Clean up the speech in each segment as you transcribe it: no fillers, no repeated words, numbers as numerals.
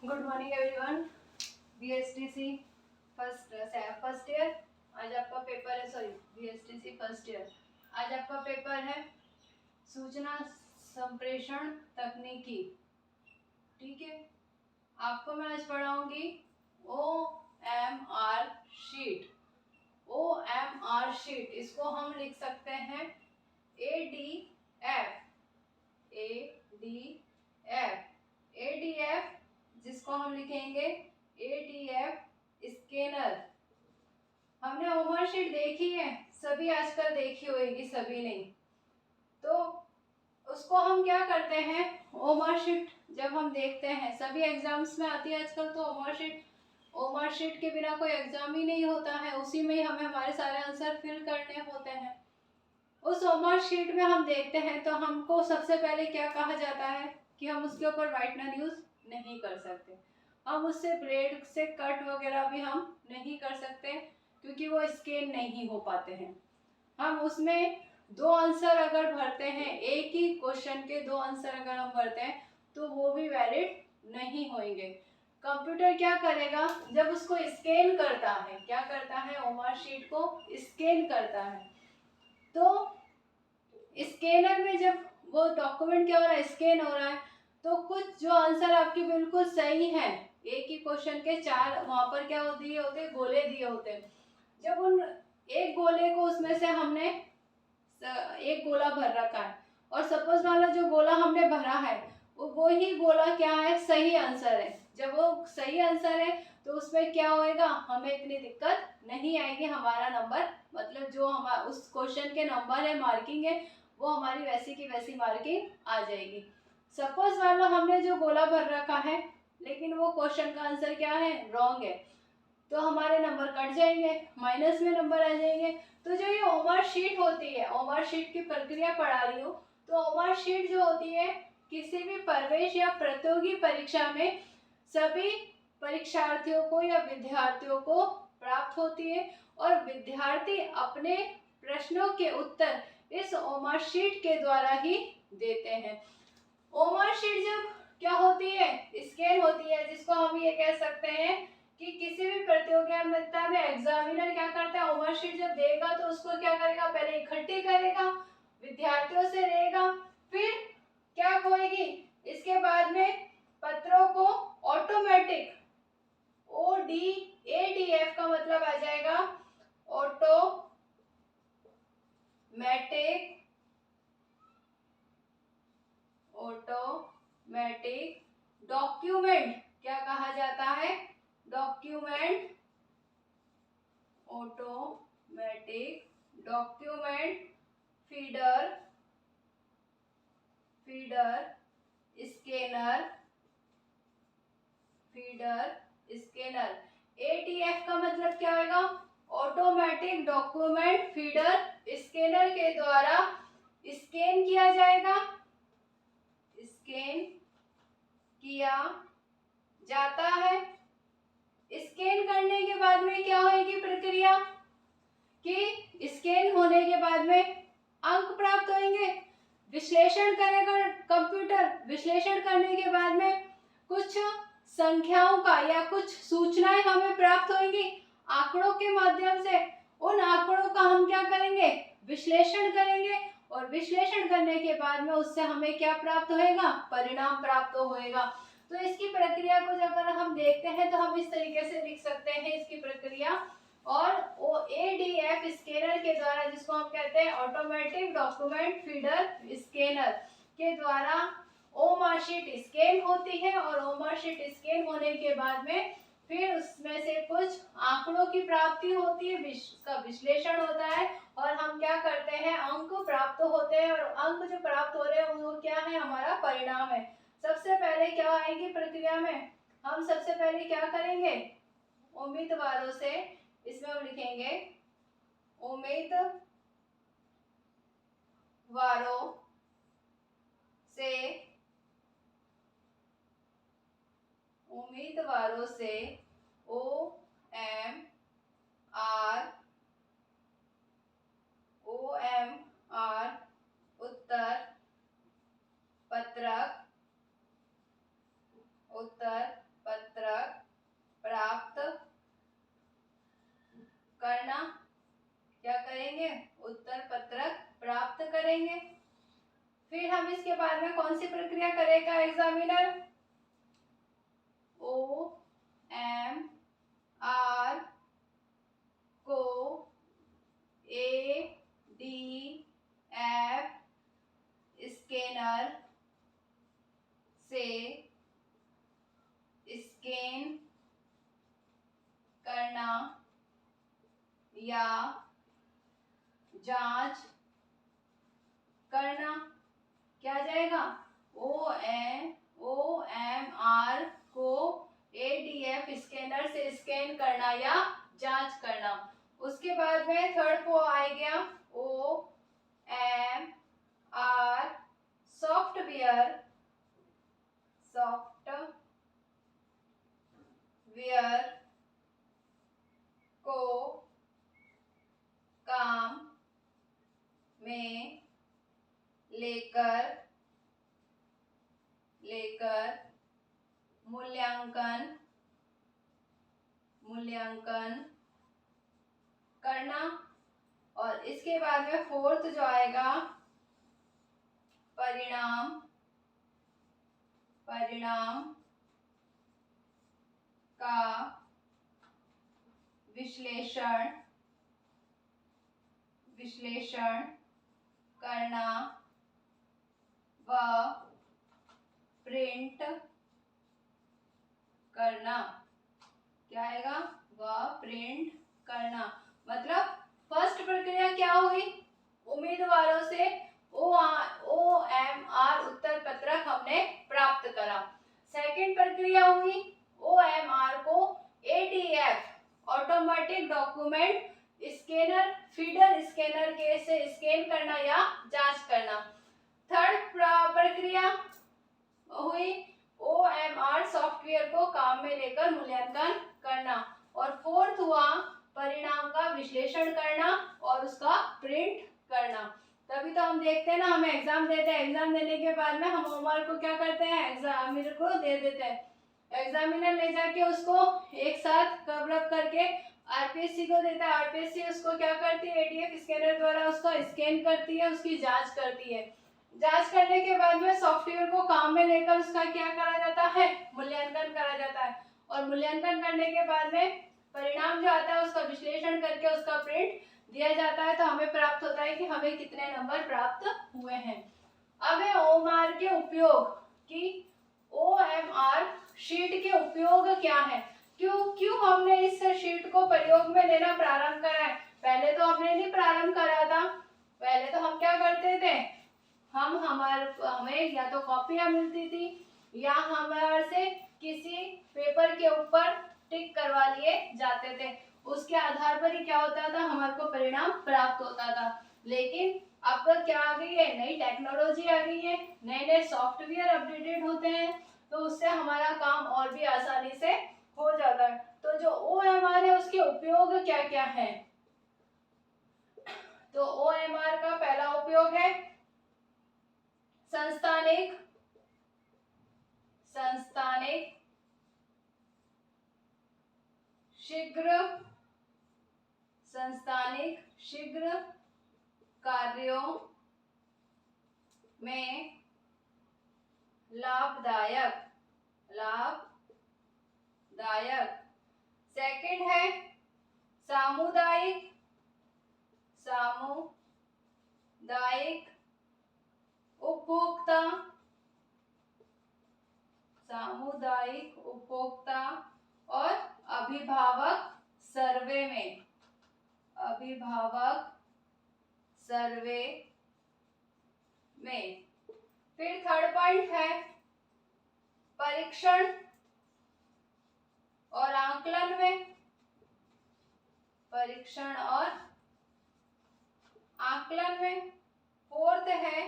Good morning everyone. BSTC first year, आज आपका paper है। सॉरी, बीएसटीसी फर्स्ट ईयर, आज आपका पेपर है सूचना संप्रेषण तकनीकी। ठीक है, आपको मैं आज पढ़ाऊंगी OMR शीट। OMR शीट, इसको हम लिख सकते हैं ADF। ADF, जिसको हम लिखेंगे ADF स्कैनर। हमने ओमर शीट देखी है, सभी आजकल देखी होगी, सभी नहीं तो उसको हम क्या करते हैं, ओमर शीट जब हम देखते हैं, सभी एग्जाम्स में आती है आजकल, तो ओमर शीट के बिना कोई एग्जाम ही नहीं होता है, उसी में ही हमें हमारे सारे आंसर फिल करने होते हैं। उस ओमर शीट में हम देखते हैं तो हमको सबसे पहले क्या कहा जाता है कि हम उसके ऊपर व्हाइटनर यूज नहीं कर सकते, हम उससे ब्लेड से कट वगैरह भी हम नहीं कर सकते क्योंकि वो स्कैन नहीं हो पाते हैं। हम उसमें दो आंसर अगर भरते हैं, एक ही क्वेश्चन के दो आंसर अगर हम भरते हैं तो वो भी वैलिड नहीं होंगे। कंप्यूटर क्या करेगा, जब उसको स्कैन करता है, क्या करता है, ओमर शीट को स्कैन करता है, तो स्कैनर में जब वो डॉक्यूमेंट क्या हो रहा है, स्कैन हो रहा है, तो कुछ जो आंसर आपके बिल्कुल सही है, एक ही क्वेश्चन के चार वहां पर क्या दिए होते, गोले दिए होते हैं। जब उन एक गोले को, उसमें से हमने एक गोला भर रखा है और सपोज वाला जो गोला हमने भरा है वो ही गोला क्या है, सही आंसर है। जब वो सही आंसर है तो उसमें क्या होएगा, हमें इतनी दिक्कत नहीं आएगी, हमारा नंबर मतलब जो हमारा उस क्वेश्चन के नंबर है, मार्किंग है, वो हमारी वैसी की वैसी मार्किंग आ जाएगी। सपोज वाला हमने जो गोला भर रखा है लेकिन वो क्वेश्चन का आंसर क्या है, रॉन्ग है, तो हमारे नंबर कट जाएंगे, माइनस में नंबर आ जाएंगे। तो जो ये ओमर शीट होती है, ओमर शीट की प्रक्रिया पढ़ा रही हूँ, तो ओमर शीट जो होती है किसी भी प्रवेश या प्रतियोगी परीक्षा में सभी परीक्षार्थियों को या विद्यार्थियों को प्राप्त होती है और विद्यार्थी अपने प्रश्नों के उत्तर इस ओमर शीट के द्वारा ही देते हैं। ओमर शीट जब क्या होती है, स्कैन होती है, जिसको हम ये कह सकते हैं कि किसी भी प्रतियोगिता में एग्जामिनर क्या करता है, ओमर शीट जब देगा तो उसको क्या करेगा, पहले इकट्ठी करेगा, विद्यार्थियों से लेगा, फिर क्या होएगी, इसके बाद में पत्रों को ऑटोमेटिक, ADF का मतलब आ जाएगा ऑटोमेटिक डॉक्यूमेंट, क्या कहा जाता है, document, automatic document feeder scanner ADF का मतलब क्या होगा, ऑटोमेटिक डॉक्यूमेंट फीडर स्कैनर के द्वारा स्कैन किया जाएगा, स्कैन किया जाता है। स्कैन करने के बाद में क्या होगी प्रक्रिया, कि स्कैन होने के बाद में अंक प्राप्त होंगे, विश्लेषण करेगा कंप्यूटर, विश्लेषण करने के बाद में कुछ संख्याओं का या कुछ सूचनाएं हमें प्राप्त होंगी आंकड़ों के माध्यम से। उन आंकड़ों का हम क्या करेंगे, विश्लेषण करेंगे और विश्लेषण करने के बाद में उससे हमें क्या प्राप्त होएगा, परिणाम प्राप्त होएगा। तो इसकी प्रक्रिया को जब हम देखते हैं तो हम इस तरीके से लिख सकते हैं इसकी प्रक्रिया। और ADF स्कैनर के द्वारा, जिसको हम कहते हैं ऑटोमेटिक डॉक्यूमेंट फीडर स्कैनर के द्वारा ओमर शीट स्कैन होती है और ओमर शीट स्कैन होने के बाद में फिर उसमें से कुछ आंकड़ों की प्राप्ति होती है, उसका विश्लेषण होता है और हम क्या करते हैं, अंक प्राप्त होते हैं और अंक जो प्राप्त हो रहे हैं वो क्या है, हमारा परिणाम है। सबसे पहले क्या आएगी प्रक्रिया में, हम सबसे पहले क्या करेंगे, उम्मीदवारों से, इसमें हम लिखेंगे उम्मीदवारों से OMR उत्तर अब इसके बाद में कौन सी प्रक्रिया करेगा एग्जामिनर? OMR को ADF स्कैनर से स्कैन करना या जांच करना। क्या जाएगा? OMR को ADF स्कैनर से स्कैन करना या जांच करना। उसके बाद में थर्ड को आ गया OMR सॉफ्टवेयर को काम में लेकर मूल्यांकन करना। और इसके बाद में फोर्थ जो आएगा परिणाम का विश्लेषण करना व प्रिंट करना। क्या आएगा? व प्रिंट करना। मतलब फर्स्ट प्रक्रिया क्या हुई? उम्मीदवारों से OMR उत्तर पत्रक हमने प्राप्त करा। सेकंड प्रक्रिया हुई OMR को ADF automatic document scanner feeder scanner के से स्कैन करना या जांच करना। थर्ड प्रक्रिया हुई OMR सॉफ्टवेयर को काम में लेकर मूल्यांकन करना। और फोर्थ हुआ परिणाम का विश्लेषण करना और उसका प्रिंट करना। तभी तो हम देखते हैं ना, हमें एग्जाम देते हैं, एग्जाम देने के बाद में हम होमवर्क को क्या करते हैं? एग्जामिनर को दे देते हैं। एग्जामिनर ले जाके उसको एक साथ कवर अप करके आरपीएससी को देता है। आरपीएससी उसको क्या करती है? एडीएफ स्कैनर द्वारा उसका स्कैन करती है, उसकी जांच करती है। जांच करने के बाद में सॉफ्टवेयर को काम में लेकर उसका क्या करा जाता है? मूल्यांकन करा जाता है। और मूल्यांकन करने के बाद में परिणाम जो आता है उसका विश्लेषण करके उसका प्रिंट दिया जाता है। तो हमें प्राप्त होता है कि हमें कितने नंबर प्राप्त हुए हैं। अब है OMR के उपयोग की। OMR शीट के उपयोग क्या है? क्यों हमने इस शीट को प्रयोग में लेना प्रारंभ करा है? पहले तो हमने नहीं प्रारंभ करा था। पहले तो हम क्या करते थे? हमें या तो कॉपियां मिलती थी या हमारे से किसी पेपर के ऊपर टिक करवा लिए जाते थे। उसके आधार पर ही क्या होता था? हमारे को परिणाम प्राप्त होता था। लेकिन अब क्या आ गई है? नई टेक्नोलॉजी आ गई है, नए सॉफ्टवेयर अपडेटेड होते हैं, तो उससे हमारा काम और भी आसानी से हो जाता है। तो जो OMR है उसके उपयोग क्या क्या है? तो OMR का पहला उपयोग है संस्थानिक शीघ्र कार्यों में लाभदायक। सेकंड है सामुदायिक उपभोक्ता और अभिभावक सर्वे में। फिर थर्ड पॉइंट है परीक्षण और आकलन में। फोर्थ है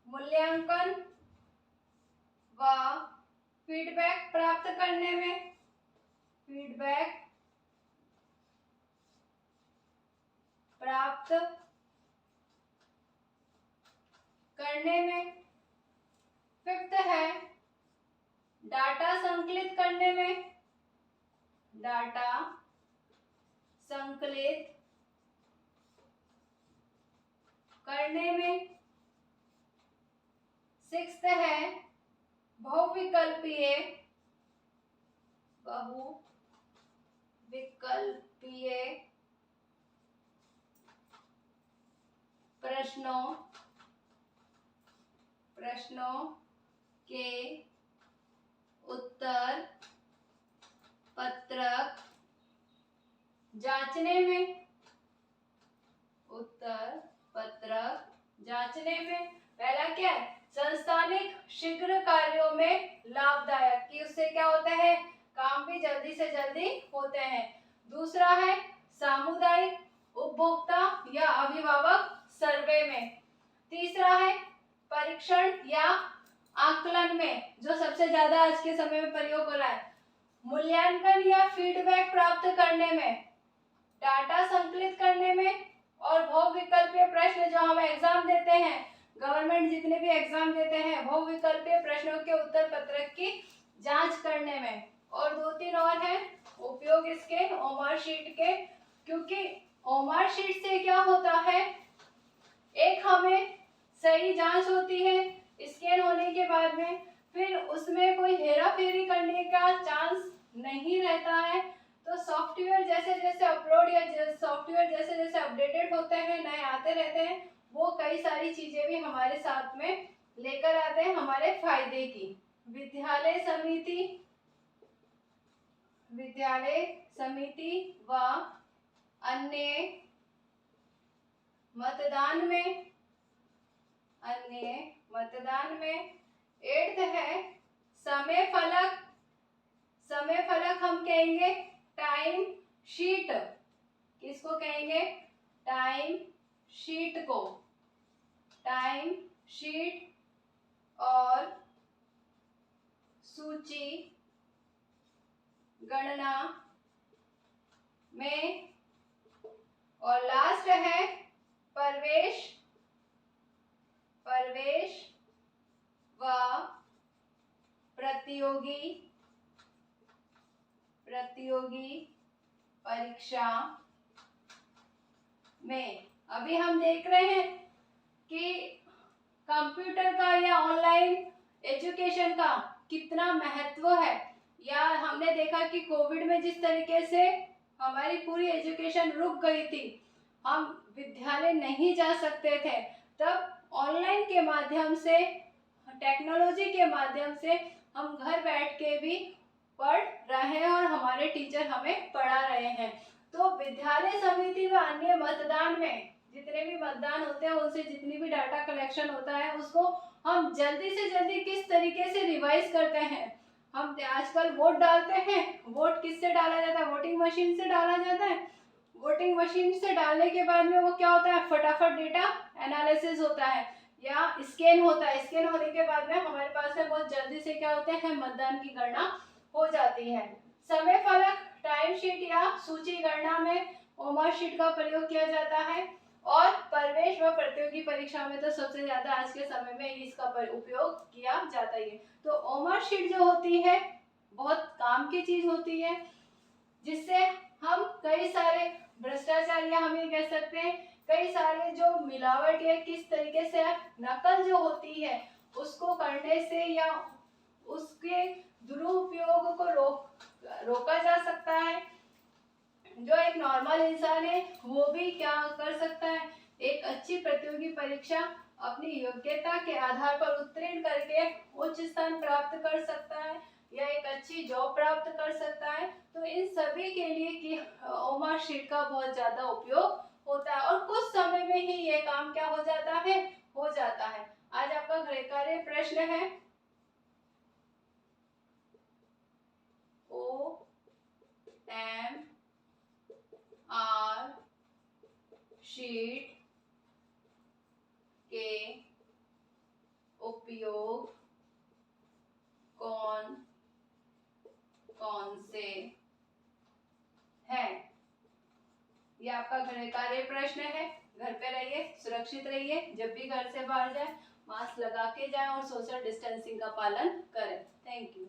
मूल्यांकन व फीडबैक प्राप्त करने में। फिफ्थ है डाटा संकलित करने में। करने में। 6th है बहुविकल्पीय प्रश्नों के उत्तर पत्रक जांचने में। पहला क्या है, संस्थानिक शीघ्र कार्यों में लाभदायक, कि उससे क्या होता है, काम भी जल्दी से जल्दी होते हैं। दूसरा है सामुदायिक उपभोक्ता या अभिभावक सर्वे में। तीसरा है परीक्षण या आकलन में, जो सबसे ज्यादा आज के समय में प्रयोग हो रहा है। मूल्यांकन या फीडबैक प्राप्त करने में, डाटा संकलित करने में, और बहुविकल्पीय प्रश्न जो हम एग्जाम देते हैं, गवर्नमेंट जितने भी एग्जाम देते हैं, बहुविकल्पीय प्रश्नों के उत्तर पत्रक की जांच करने में। और 2-3 और है उपयोग इसके ओमर शीट के, क्योंकि ओमर शीट से क्या होता है, एक हमें सही जांच होती है स्कैन होने के बाद में, फिर उसमें कोई हेरा फेरी करने का चांस नहीं रहता है। तो सॉफ्टवेयर जैसे जैसे अपलोड या सॉफ्टवेयर जैसे जैसे अपडेटेड होते हैं, नए आते रहते हैं, वो कई सारी चीजें भी हमारे साथ में लेकर आते हैं हमारे फायदे की। विद्यालय समिति व अन्य मतदान में 8th है समय फलक हम कहेंगे टाइम शीट। किसको कहेंगे, टाइम शीट को। टाइम शीट और सूची गणना में। और लास्ट है प्रवेश व प्रतियोगी परीक्षा में। अभी हम देख रहे हैं कि कंप्यूटर का या ऑनलाइन एजुकेशन का कितना महत्व है, या हमने देखा कि कोविड में जिस तरीके से हमारी पूरी एजुकेशन रुक गई थी, हम विद्यालय नहीं जा सकते थे, तब ऑनलाइन के माध्यम से, टेक्नोलॉजी के माध्यम से हम घर बैठ के भी पढ़ रहे हैं और हमारे टीचर हमें पढ़ा रहे हैं। तो विद्यालय समिति व अन्य मतदान में जितने भी मतदान होते हैं, उनसे जितनी भी डाटा कलेक्शन होता है, उसको हम जल्दी से जल्दी किस तरीके से रिवाइज करते हैं। हम आजकल वोट डालते हैं, वोट किससे डाला जाता है, वोटिंग मशीन से डाला जाता है। वोटिंग मशीन से डालने के बाद में वो क्या होता है, फटाफट डेटा एनालिसिस होता है या स्कैन होता है। स्कैन होने के बाद में हमारे पास में बहुत जल्दी से क्या होते हैं, मतदान की गणना हो जाती है। समय फलक, टाइम शीट या सूची गणना में ओमर शीट का प्रयोग किया जाता है, और प्रवेश व प्रतियोगी परीक्षा में तो सबसे ज्यादा आज के समय में इसका उपयोग किया जाता है। तो ओमर शीट जो होती है बहुत काम की चीज होती है, जिससे हम कई सारे भ्रष्टाचार, या हम ये कह सकते हैं कई सारे जो मिलावट या किस तरीके से नकल जो होती है उसको करने से या उसके दुरुपयोग को रोका जा सकता है। जो एक नॉर्मल इंसान है वो भी क्या कर सकता है, एक अच्छी प्रतियोगी परीक्षा अपनी योग्यता के आधार पर उत्तीर्ण करके उच्च स्थान प्राप्त कर सकता है या एक अच्छी जॉब प्राप्त कर सकता है। तो इन सभी के लिए कि ओमर शीट का बहुत ज्यादा उपयोग होता है, और कुछ समय में ही ये काम क्या हो जाता है। आज आपका गृह कार्य प्रश्न है OMR शीट के उपयोग कौन से हैं? ये आपका गृह कार्य प्रश्न है। घर पे रहिए, सुरक्षित रहिए, जब भी घर से बाहर जाए मास्क लगा के जाएं और सोशल डिस्टेंसिंग का पालन करें। Thank you.